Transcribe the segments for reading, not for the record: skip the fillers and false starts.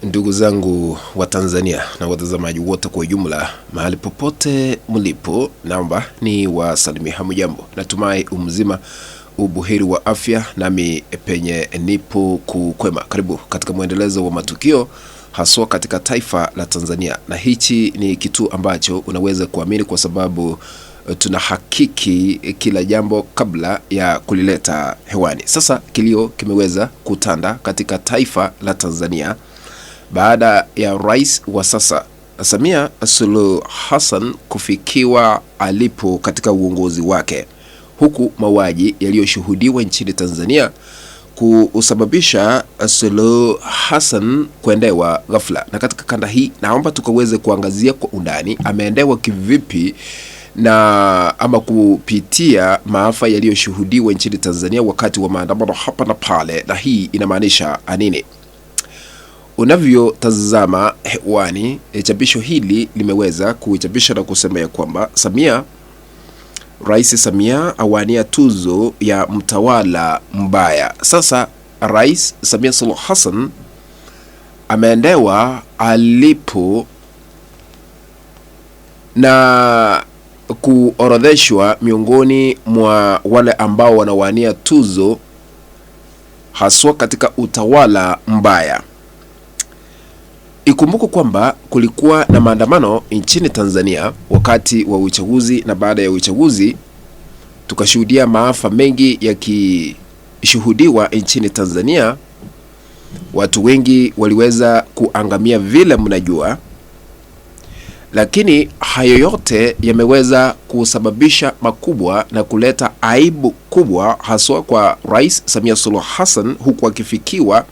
Ndugu zangu wa Tanzania na watazamaji wote kwa ujumla, mahali popote mlipo, naomba ni wasalimia hamjambo. Natumai umzima ubuheri wa afya, nami penye nipo kukwema. Karibu katika mwendelezo wa matukio haswa katika taifa la Tanzania, na hichi ni kitu ambacho unaweza kuamini kwa sababu tunahakiki kila jambo kabla ya kulileta hewani. Sasa kilio kimeweza kutanda katika taifa la Tanzania baada ya rais wa sasa Samia Suluhu Hassan kufikiwa alipo katika uongozi wake, huku mauaji yaliyoshuhudiwa nchini Tanzania kusababisha Suluhu Hassan kuendewa ghafla. Na katika kanda hii naomba tukaweze kuangazia kwa undani ameendewa kivipi na ama kupitia maafa yaliyoshuhudiwa nchini Tanzania wakati wa maandamano hapa na pale, na hii inamaanisha nini? Unavyotazama hewani, chapisho hili limeweza kuchapisha na kusema ya kwamba Rais Samia awania tuzo ya mtawala mbaya. Sasa Rais Samia Suluhu Hassan ameendewa alipo na kuorodheshwa miongoni mwa wale ambao wanawania tuzo haswa katika utawala mbaya. Ikumbuke kwamba kulikuwa na maandamano nchini Tanzania wakati wa uchaguzi, na baada ya uchaguzi tukashuhudia maafa mengi yakishuhudiwa nchini Tanzania. Watu wengi waliweza kuangamia vile mnajua, lakini hayo yote yameweza kusababisha makubwa na kuleta aibu kubwa haswa kwa Rais Samia Suluhu Hassan, huku akifikiwa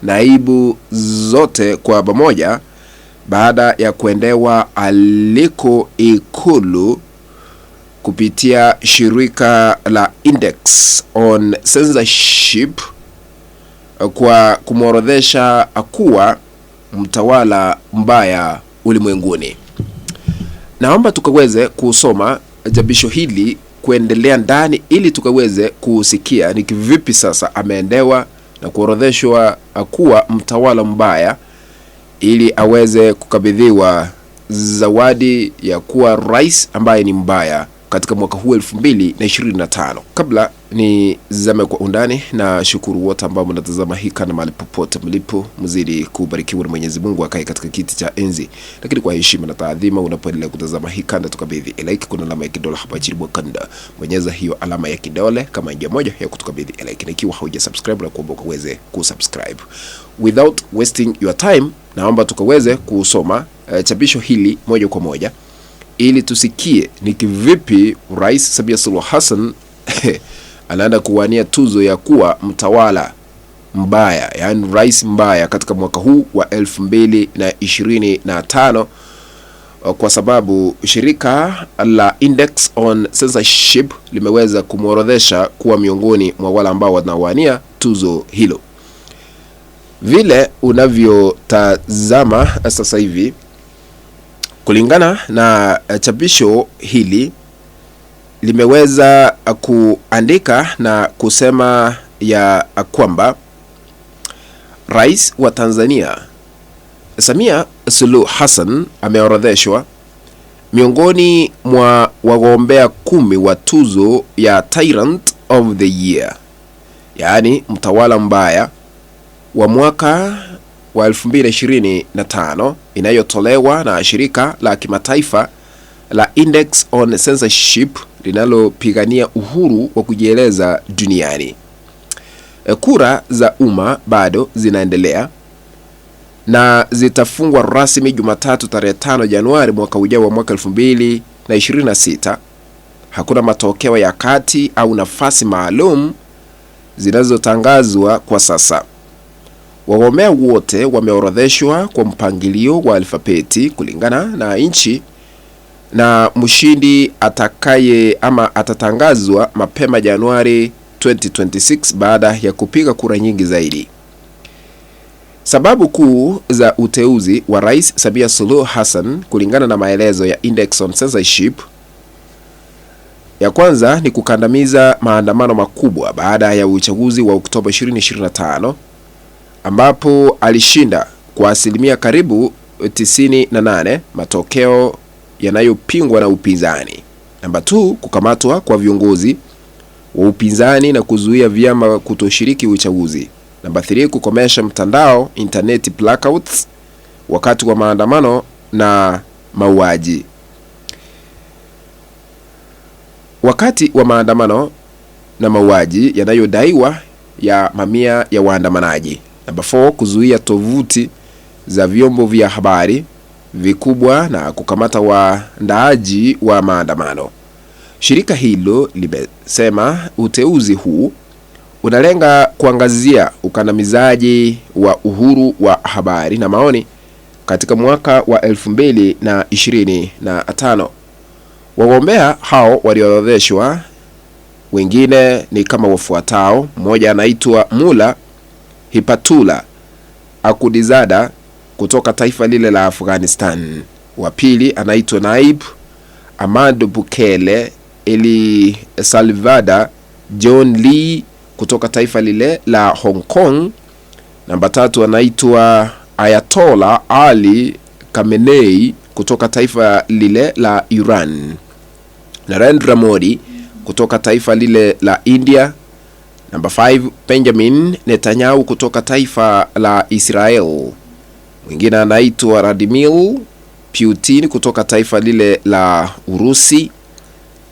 na aibu zote kwa pamoja baada ya kuendewa aliko Ikulu kupitia shirika la Index on Censorship kwa kumworodhesha kuwa mtawala mbaya ulimwenguni. Naomba tukaweze kusoma jabisho hili kuendelea ndani ili tukaweze kusikia ni kivipi sasa ameendewa na kuorodheshwa kuwa mtawala mbaya ili aweze kukabidhiwa zawadi ya kuwa rais ambaye ni mbaya katika mwaka huu 2025. Kabla ni zame kwa undani, na shukuru wote ambao mnatazama hii kana mahali popote mlipo, mzidi kubarikiwa na Mwenyezi Mungu akae katika kiti cha enzi. Lakini kwa heshima na taadhima, unapoendelea kutazama hii kanda, tukabidhi like, kuna alama ya kidole hapa chini mwa kanda, bonyeza hiyo alama ya kidole kama njia moja ya kutukabidhi like, na ikiwa hauja subscribe na kuomba uweze kusubscribe. Without wasting your time, naomba tukaweze kusoma chapisho hili moja kwa moja ili tusikie ni kivipi Rais Samia Suluhu Hassan anaenda kuwania tuzo ya kuwa mtawala mbaya, yani rais mbaya katika mwaka huu wa 2025, kwa sababu shirika la Index on Censorship limeweza kumworodhesha kuwa miongoni mwa wale ambao wanawania tuzo hilo. Vile unavyotazama sasa hivi, kulingana na chapisho hili limeweza kuandika na kusema ya kwamba Rais wa Tanzania Samia Suluhu Hassan ameorodheshwa miongoni mwa wagombea 10 wa tuzo ya Tyrant of the Year, yaani mtawala mbaya wa mwaka wa 2025, inayotolewa na shirika la kimataifa la Index on Censorship linalopigania uhuru wa kujieleza duniani. Kura za umma bado zinaendelea na zitafungwa rasmi Jumatatu tarehe 5 Januari mwaka ujao wa mwaka 2026. Hakuna matokeo ya kati au nafasi maalum zinazotangazwa kwa sasa. Wagombea wote wameorodheshwa kwa mpangilio wa alfabeti kulingana na nchi, na mshindi atatangazwa mapema Januari 2026 baada ya kupiga kura nyingi zaidi. Sababu kuu za uteuzi wa Rais Samia Suluhu Hassan kulingana na maelezo ya Index on Censorship, ya kwanza ni kukandamiza maandamano makubwa baada ya uchaguzi wa Oktoba 2025 ambapo alishinda kwa asilimia karibu 98 matokeo yanayopingwa na upinzani. Namba 2, kukamatwa kwa viongozi wa upinzani na kuzuia vyama kutoshiriki uchaguzi. Namba 3, kukomesha mtandao internet blackouts wakati wa maandamano na mauaji. Wakati wa maandamano na mauaji yanayodaiwa ya mamia ya waandamanaji. Namba 4, kuzuia tovuti za vyombo vya habari vikubwa na kukamata waandaaji wa maandamano. Shirika hilo limesema uteuzi huu unalenga kuangazia ukandamizaji wa uhuru wa habari na maoni katika mwaka wa 2025. Wagombea hao waliorodheshwa wengine ni kama wafuatao. Mmoja anaitwa Mula Hipatula Akudizada kutoka taifa lile la Afghanistan. Wa pili anaitwa Naib Ahmad Bukele Eli Salvada John Lee kutoka taifa lile la Hong Kong. Namba 3 anaitwa Ayatollah Ali Khamenei kutoka taifa lile la Iran. Narendra Modi kutoka taifa lile la India. Namba 5 Benjamin Netanyahu kutoka taifa la Israel. Mwingine anaitwa Vladimir Putin kutoka taifa lile la Urusi.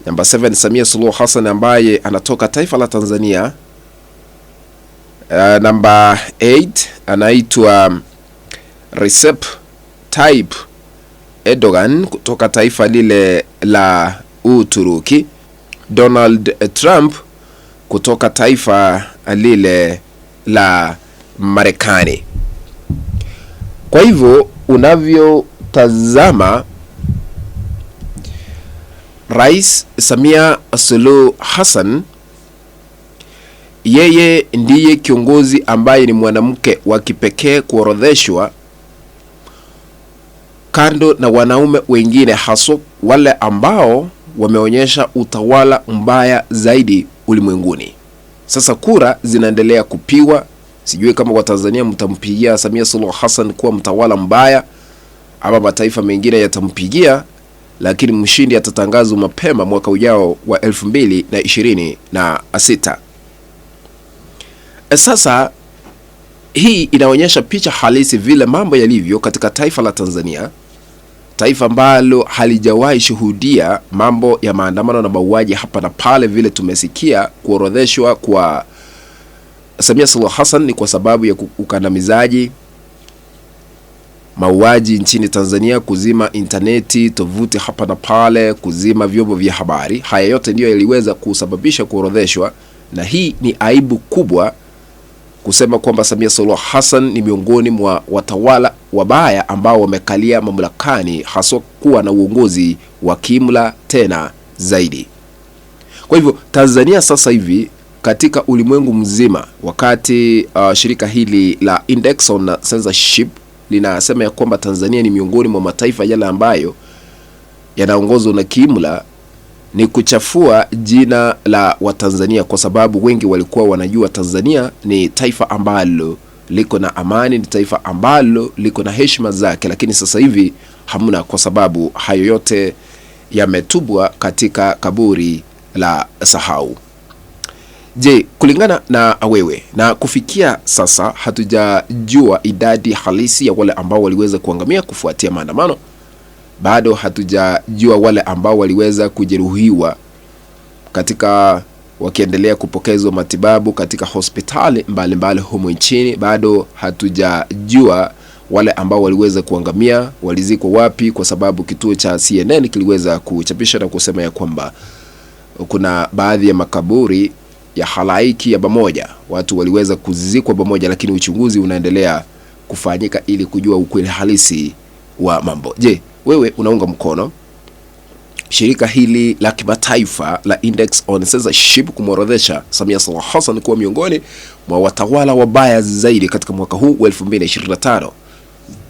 Namba 7 Samia Suluhu Hassan ambaye anatoka taifa la Tanzania. Namba 8 anaitwa Recep Tayyip Erdogan kutoka taifa lile la Uturuki. Donald Trump kutoka taifa lile la Marekani. Kwa hivyo unavyotazama, Rais Samia Suluhu Hassan yeye ndiye kiongozi ambaye ni mwanamke wa kipekee kuorodheshwa kando na wanaume wengine, haswa wale ambao wameonyesha utawala mbaya zaidi ulimwenguni. Sasa kura zinaendelea kupigwa. Sijui kama kwa Tanzania mtampigia Samia Suluhu Hassan kuwa mtawala mbaya ama mataifa mengine yatampigia, lakini mshindi atatangazwa mapema mwaka ujao wa 2026. Sasa hii inaonyesha picha halisi vile mambo yalivyo katika taifa la Tanzania, taifa ambalo halijawahi shuhudia mambo ya maandamano na mauaji hapa na pale. Vile tumesikia kuorodheshwa kwa Samia Suluhu Hassan ni kwa sababu ya ukandamizaji, mauaji nchini Tanzania, kuzima interneti, tovuti hapa na pale, kuzima vyombo vya habari. Haya yote ndiyo yaliweza kusababisha kuorodheshwa, na hii ni aibu kubwa kusema kwamba Samia Suluhu Hassan ni miongoni mwa watawala wabaya ambao wamekalia mamlakani, haswa kuwa na uongozi wa kimla tena zaidi. Kwa hivyo Tanzania sasa hivi katika ulimwengu mzima, wakati shirika hili la Index on Censorship linasema ya kwamba Tanzania ni miongoni mwa mataifa yale ambayo yanaongozwa na kimla, ni kuchafua jina la Watanzania, kwa sababu wengi walikuwa wanajua Tanzania ni taifa ambalo liko na amani, ni taifa ambalo liko na heshima zake, lakini sasa hivi hamna, kwa sababu hayo yote yametubwa katika kaburi la sahau. Je, kulingana na wewe, na kufikia sasa hatujajua idadi halisi ya wale ambao waliweza kuangamia kufuatia maandamano. Bado hatujajua wale ambao waliweza kujeruhiwa katika wakiendelea kupokezwa matibabu katika hospitali mbalimbali humu nchini. Bado hatujajua wale ambao waliweza kuangamia walizikwa wapi, kwa sababu kituo cha CNN kiliweza kuchapisha na kusema ya kwamba kuna baadhi ya makaburi ya halaiki ya pamoja, watu waliweza kuzikwa pamoja, lakini uchunguzi unaendelea kufanyika ili kujua ukweli halisi wa mambo. Je, wewe unaunga mkono shirika hili la kimataifa la Index on Censorship kumworodhesha Samia Suluhu Hassan kuwa miongoni mwa watawala wabaya zaidi katika mwaka huu wa 2025?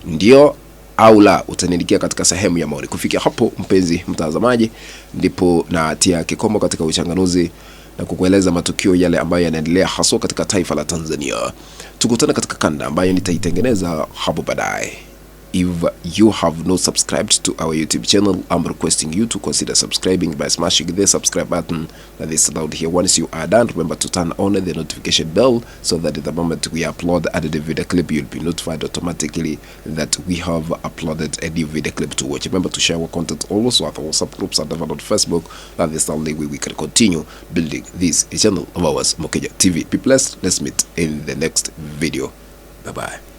Ndio au la? Utaniandikia katika sehemu ya maoni. Kufikia hapo, mpenzi mtazamaji, ndipo natia kikomo katika uchanganuzi na kukueleza matukio yale ambayo yanaendelea haswa katika taifa la Tanzania. Tukutane katika kanda ambayo nitaitengeneza hapo baadaye. If you have not subscribed to our YouTube channel, I'm requesting you to consider subscribing by smashing the subscribe button that is down here. Once you are done, remember to turn on the notification bell so that the moment we upload a new video clip, you'll be notified automatically that we have uploaded a new video clip to watch. Remember to share our content also at our WhatsApp groups and on Facebook. That is the only way we can continue building this channel of ours, Mokenya TV. Be blessed. Let's meet in the next video. Bye-bye.